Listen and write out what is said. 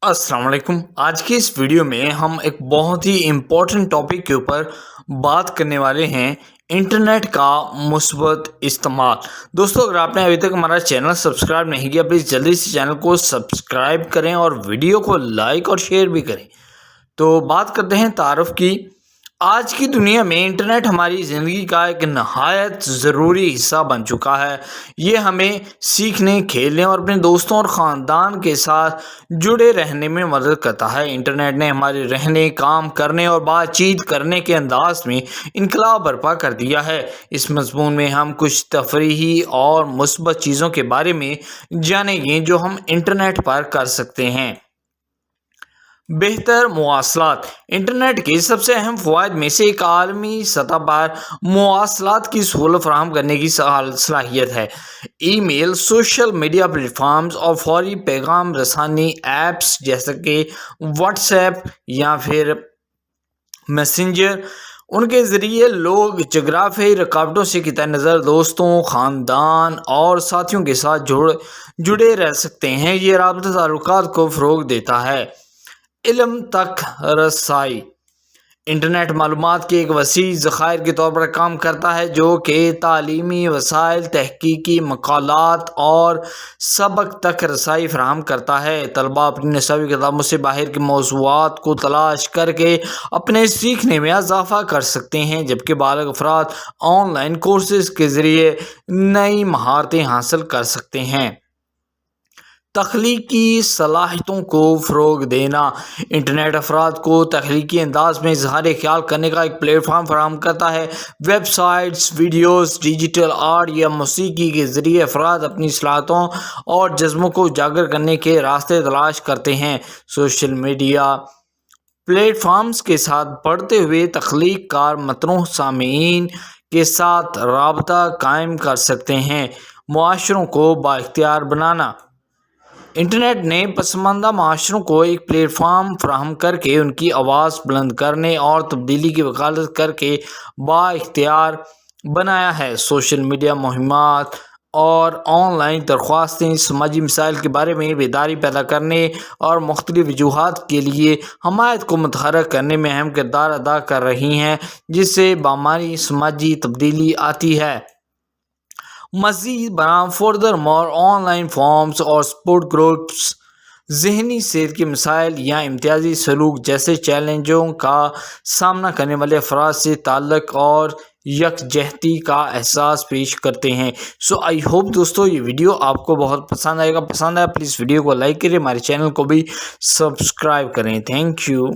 अस्सलाम वालेकुम। आज की इस वीडियो में हम एक बहुत ही इम्पोर्टेंट टॉपिक के ऊपर बात करने वाले हैं, इंटरनेट का मुस्बत इस्तेमाल। दोस्तों, अगर आपने अभी तक हमारा चैनल सब्सक्राइब नहीं किया, प्लीज़ जल्दी से चैनल को सब्सक्राइब करें और वीडियो को लाइक और शेयर भी करें। तो बात करते हैं तारुफ की। आज की दुनिया में इंटरनेट हमारी ज़िंदगी का एक नहायत ज़रूरी हिस्सा बन चुका है। ये हमें सीखने, खेलने और अपने दोस्तों और ख़ानदान के साथ जुड़े रहने में मदद करता है। इंटरनेट ने हमारे रहने, काम करने और बातचीत करने के अंदाज में इनकलाब बर्पा कर दिया है। इस मज़मून में हम कुछ तफरीही और मुस्बत चीज़ों के बारे में जानेंगे जो हम इंटरनेट पर कर सकते हैं। बेहतर मवासलात। इंटरनेट के सबसे अहम फ़वाइद में से एक आलमी सतह पर मवासलात की सहूलत फराहम करने की सलाहियत है। ईमेल, सोशल मीडिया प्लेटफॉर्म्स और फौरी पैगाम रसानी ऐप्स जैसे कि व्हाट्सएप या फिर मैसेंजर, उनके ज़रिए लोग जगराफी रुकावटों से क़िता नज़र दोस्तों, ख़ानदान और साथियों के साथ जुड़े रह सकते हैं। ये राबता ताल्लुकात को फ़रोग़ देता है। इल्म तक रसाई। इंटरनेट मालूमात के एक वसी ज़खायर के तौर पर काम करता है जो कि तालीमी वसाइल, तहकीकी मक़ालात और सबक तक रसाई फराहम करता है। तलबा अपनी निसाबी किताबों से बाहर के मौज़ूआत को तलाश करके अपने सीखने में इजाफ़ा कर सकते हैं, जबकि बालिग़ अफ़राद ऑनलाइन कोर्सेज़ के ज़रिए नई महारतें हासिल कर सकते हैं। तख्लीकी सलाहियतों को फ़रोग़ देना। इंटरनेट अफराद को तख्लीकी अंदाज में इज़हार ख्याल करने का एक प्लेटफॉर्म फराहम करता है। वेबसाइट्स, वीडियोज़, डिजिटल आर्ट या मौसीकी के ज़रिए अफराद अपनी सलाहियतों और जज्बों को उजागर करने के रास्ते तलाश करते हैं। सोशल मीडिया प्लेटफॉर्म्स के साथ बढ़ते हुए तख्लीक कार मतनूह सामीन के साथ राबता कायम कर सकते हैं। मुआशरों को बाइख्तियार बनाना। इंटरनेट ने पसमानदा माशरों को एक प्लेटफॉर्म फराहम करके उनकी आवाज़ बुलंद करने और तब्दीली की वकालत करके बाइख्तियार बनाया है। सोशल मीडिया मुहिमात और ऑनलाइन दरख्वास्तें समाजी मसाइल के बारे में बेदारी पैदा करने और मुख्तलिफ वजूहात के लिए हमायत को मुतहर्रिक करने में अहम किरदार अदा कर रही हैं, जिससे बामानी समाजी तब्दीली आती है। मज़ीद बराम फर्दर मोर ऑनलाइन फॉर्म्स और सपोर्ट ग्रुप्स ज़हनी सेहत के मसाइल या इम्तियाजी सलूक जैसे चैलेंजों का सामना करने वाले अफराद से ताल्लुक़ और यकजहती का एहसास पेश करते हैं। सो आई होप दोस्तों ये वीडियो आपको बहुत पसंद आएगा। पसंद आया प्लीज़ वीडियो को लाइक करें, हमारे चैनल को भी सब्सक्राइब करें। Thank you.